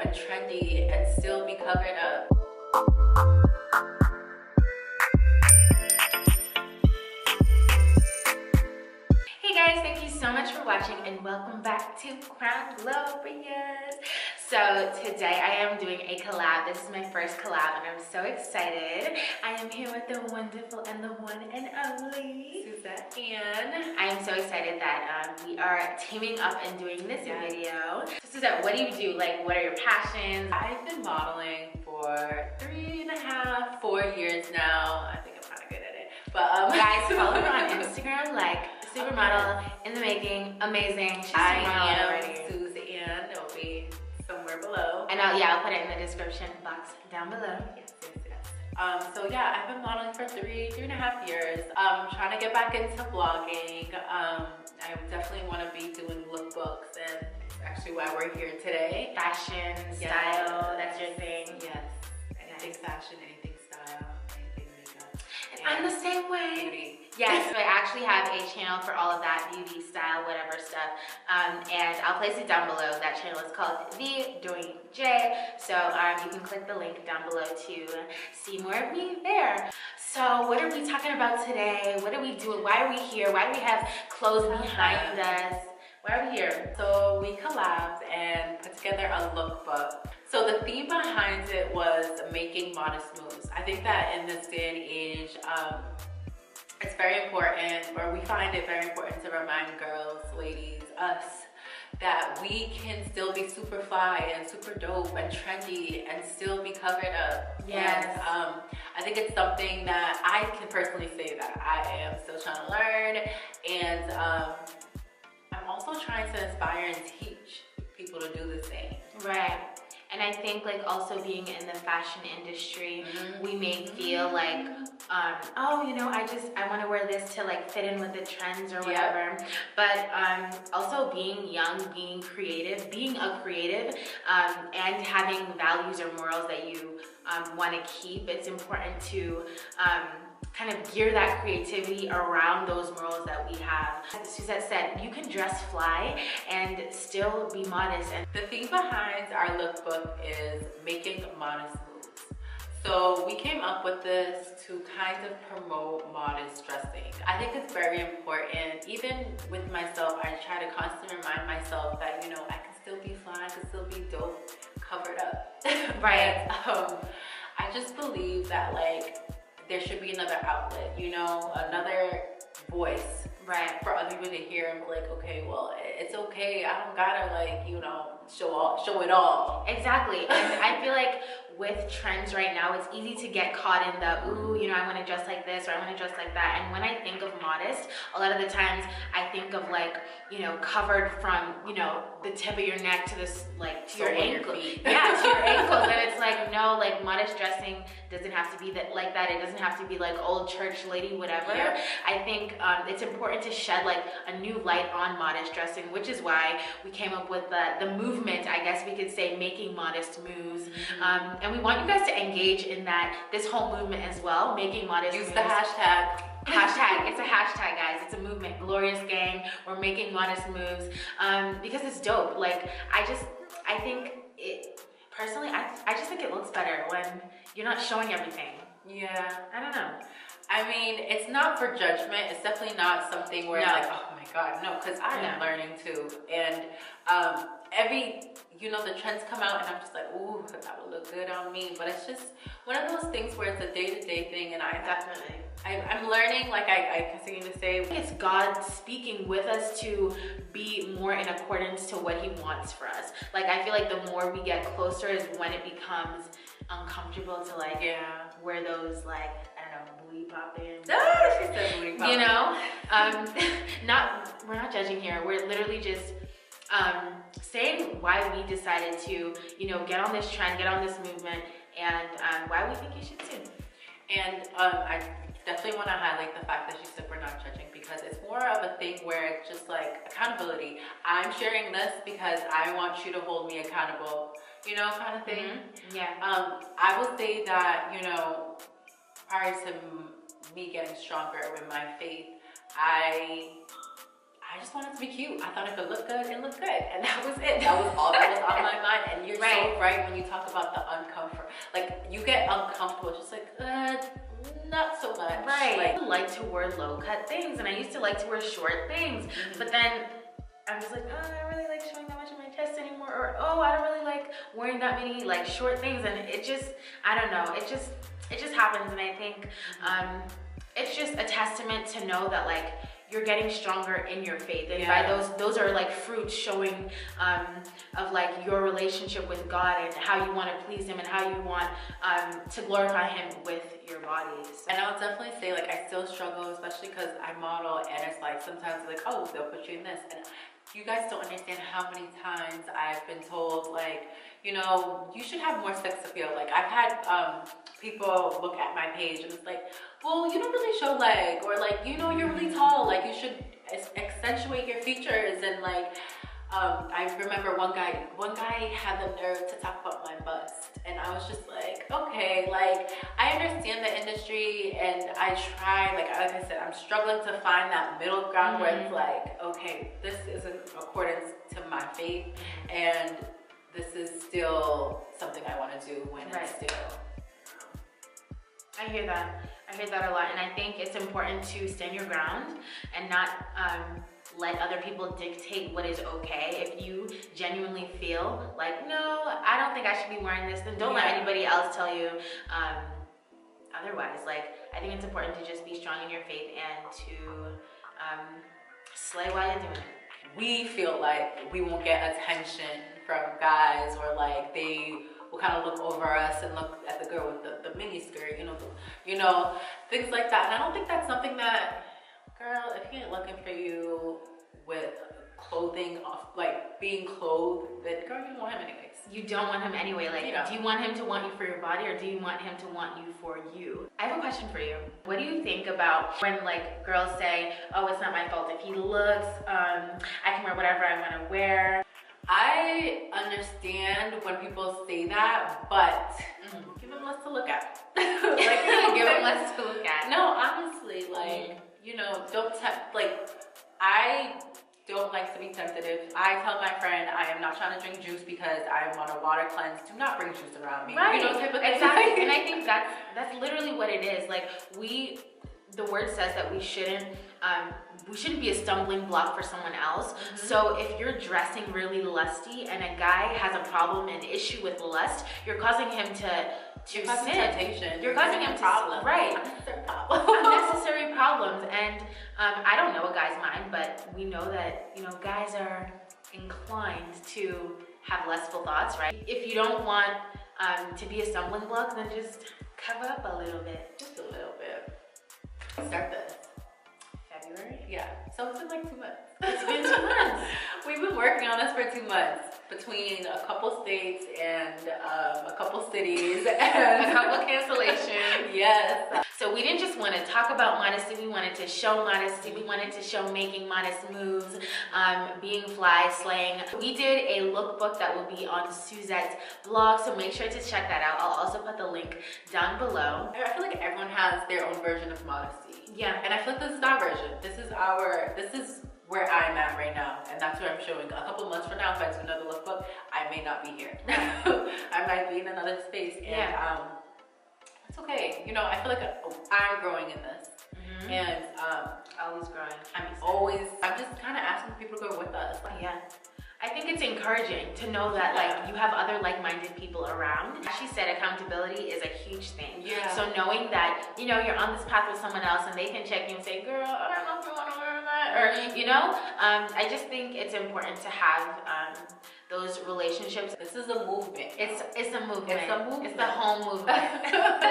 and trendy and still be covered up. Hey guys, thank you so much for watching and welcome back to Crown Glorious. So today I am doing a collab. This is my first collab and I'm so excited. I am here with the wonderful and the one and only Suzzette-Ann. I am so excited that we are teaming up and doing this video. So Suzette, what do you do? Like, what are your passions? I've been modeling for 3.5, 4 years now. I think I'm kind of good at it. But guys, follow her on Instagram, like supermodel in the making, amazing. She's I supermodel am already. Suzzette-Ann. It'll be somewhere below. And I'll put it in the description box down below. Yes. So yeah, I've been modeling for 3.5 years. I'm trying to get back into vlogging. I definitely want to be doing lookbooks, and it's actually why we're here today. Fashion, style, that's your thing. Yes, anything fashion, anything style, anything makeup. I'm the same way. Beauty. Yes, so I actually have a channel for all of that, beauty, style, whatever stuff. And I'll place it down below. That channel is called The Doing J. So you can click the link down below to see more of me there. So what are we talking about today? What are we doing? Why are we here? Why do we have clothes behind us? Why are we here? So we collabed and put together a lookbook. So the theme behind it was making modest moves. I think that in this day and age, it's very important, or we find it very important to remind girls, ladies, us, that we can still be super fly and super dope and trendy and still be covered up. Yes. And, I think it's something that I can personally say that I am still trying to learn, and I'm also trying to inspire and teach people to do the same. Right. And I think like also being in the fashion industry, we may feel like, oh, you know, I want to wear this to like fit in with the trends or whatever. Yep. But also being young, being creative, being a creative, and having values or morals that you want to keep, it's important to kind of gear that creativity around those morals that we have. As Suzette said, you can dress fly and still be modest. And the theme behind our lookbook is making modest moves. So we came up with this to kind of promote modest dressing. I think it's very important. Even with myself, I try to constantly remind myself that, you know, I can still be fly, I can still be dope, covered up. Right. I just believe that like, there should be another outlet, you know, another voice, right, for other people to hear and be like, okay, well, it's okay. I don't gotta like, you know, show it all. Exactly. And I feel like with trends right now, it's easy to get caught in the, ooh, you know, I want to dress like this or I want to dress like that. And when I think of modest, a lot of the times I think of like, you know, covered from, you know, the tip of your neck to this, like, to your ankle. Yeah, to your ankles. And it's like, no, like modest dressing doesn't have to be that like that. It doesn't have to be like old church lady, whatever. Yeah. I think it's important to shed like a new light on modest dressing, which is why we came up with the movement, I guess we could say, making modest moves. And we want you guys to engage in this whole movement as well, making modest moves. Use the hashtag. Hashtag, it's a hashtag, guys. It's a movement. Glorious Gang. We're making modest moves because it's dope. Like, I think it, personally, I just think it looks better when you're not showing everything. Yeah. I don't know. I mean, it's not for judgment. It's definitely not something where it's like, oh my God, no, because I am learning too. And you know, the trends come out and I'm just like, ooh, that would look good on me. But it's just one of those things where it's a day-to-day thing, and I'm learning, like I continue to say. It's God speaking with us to be more in accordance to what He wants for us. Like, I feel like the more we get closer is when it becomes uncomfortable to like wear those, like, I don't know, booty popping. Oh, she said booty popping. You know, we're not judging here. We're literally just saying why we decided to, you know, get on this trend, get on this movement, and why we think you should too. And I definitely want to highlight the fact that she said we're not judging, because it's more of a thing where it's just like accountability. I'm sharing this because I want you to hold me accountable, you know, kind of thing. Yeah. I will say that, you know, prior to me getting stronger with my faith, I I just wanted to be cute. I thought it could look good and look good. And that was it. That was all that was on my mind. And you're so right when you talk about the uncomfort. Like, you get uncomfortable. Just like, not so much. Right. Like, I like to wear low-cut things, and I used to like to wear short things. But then I was like, oh, I don't really like showing that much of my chest anymore. Or, oh, I don't really like wearing that many like short things. And it just, I don't know. It just happens. And I think it's just a testament to know that like, you're getting stronger in your faith, and by those are like fruits showing of like your relationship with God and how you want to please Him and how you want to glorify Him with your bodies. And I would definitely say like I still struggle, especially because I model, and it's like sometimes like, oh, they'll put you in this, and you guys don't understand how many times I've been told like, you know, you should have more sex appeal. Like I've had people look at my page and it's like, well, you don't really show leg, or like, you know, you're really tall, like you should accentuate your features. And like I remember one guy had the nerve to talk about my bust, and I was just like, okay, like I understand the industry, and I try, like I said, I'm struggling to find that middle ground where it's like, okay, this is in accordance to my faith, and this is still something I want to do when it's still. I hear that. I hear that a lot, and I think it's important to stand your ground and not let other people dictate what is okay. If you genuinely feel like, no, I don't think I should be wearing this, then don't let anybody else tell you otherwise. Like, I think it's important to just be strong in your faith and to slay while you're doing it. We feel like we won't get attention from guys, or like they will kind of look over us and look at the girl with the mini skirt, you know, things like that. And I don't think that's something that, girl, if he ain't looking for you with clothing off, like being clothed, then girl, you don't want him anyways. You don't want him anyway. Like, do you want him to want you for your body, or do you want him to want you for you? I have a question for you. What do you think about when like girls say, oh, it's not my fault if he looks, I can wear whatever I want to wear? I understand when people say that, but give him less to look at. Like, give him less to look at. No, honestly, like, you know, don't tempt, like, I don't like to be tentative. I tell my friend, I am not trying to drink juice because I'm on a water cleanse. Do not bring juice around me. Right, you know, type of thing. exactly. And I think that's literally what it is. Like, the word says that we shouldn't be a stumbling block for someone else. So if you're dressing really lusty and a guy has a problem, an issue with lust, you're causing him to sin. Temptation. You're causing him problems. Right. Unnecessary problems. Unnecessary problems. And I don't know a guy's mind, but we know that, you know, guys are inclined to have lustful thoughts, right? If you don't want to be a stumbling block, then just cover up a little bit. Just a little bit. Start this. February? Yeah. So it's been like 2 months. It's been 2 months. We've been working on this for 2 months, between a couple states and a couple cities and a couple cancellations. Yes. So we didn't just want to talk about modesty, we wanted to show modesty, we wanted to show making modest moves, being fly, slaying. We did a lookbook that will be on Suzette's blog, so make sure to check that out. I'll also put the link down below. I feel like everyone has their own version of modesty. Yeah. And I feel like this is our version. This is where I'm at right now, and that's where I'm showing. A couple months from now, if I do another lookbook, I may not be here. I might be in another space, and it's okay. You know, I feel like I'm growing in this, and always growing. I'm just kind of asking people to go with us. Like, yeah. I think it's encouraging to know that like you have other like-minded people around. As she said, accountability is a huge thing. Yeah. So knowing that, you know, you're on this path with someone else and they can check you and say, girl, I don't know if you want to wear that, or, you know, I just think it's important to have those relationships. This is a movement. It's a movement. It's a movement. It's the whole movement.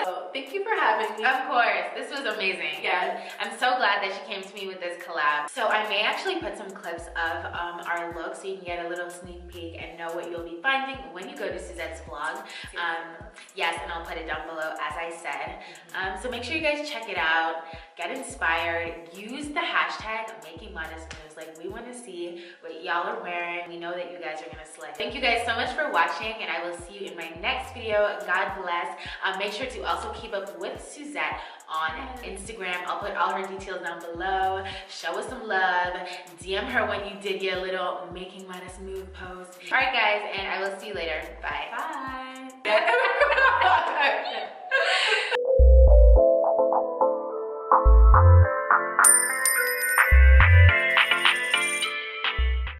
So, thank you for having me. Of course. This was amazing. Yeah. I'm so glad that she came to me with this collab. So I may actually put some clips of our look so you can get a little sneak peek and know what you'll be finding when you go to Suzette's vlog. Yes, and I'll put it down below, as I said. So make sure you guys check it out, get inspired, use the hashtag making modest moves. Like, we want to see what y'all are wearing. We know that you guys are gonna slay. Thank you guys so much for watching, and I will see you in my next video. God bless. Make sure to also keep up with Suzette on Instagram. I'll put all her details down below. Show us some love. DM her when you did your little making modest move post. All right, guys, and I will see you later. Bye. Bye.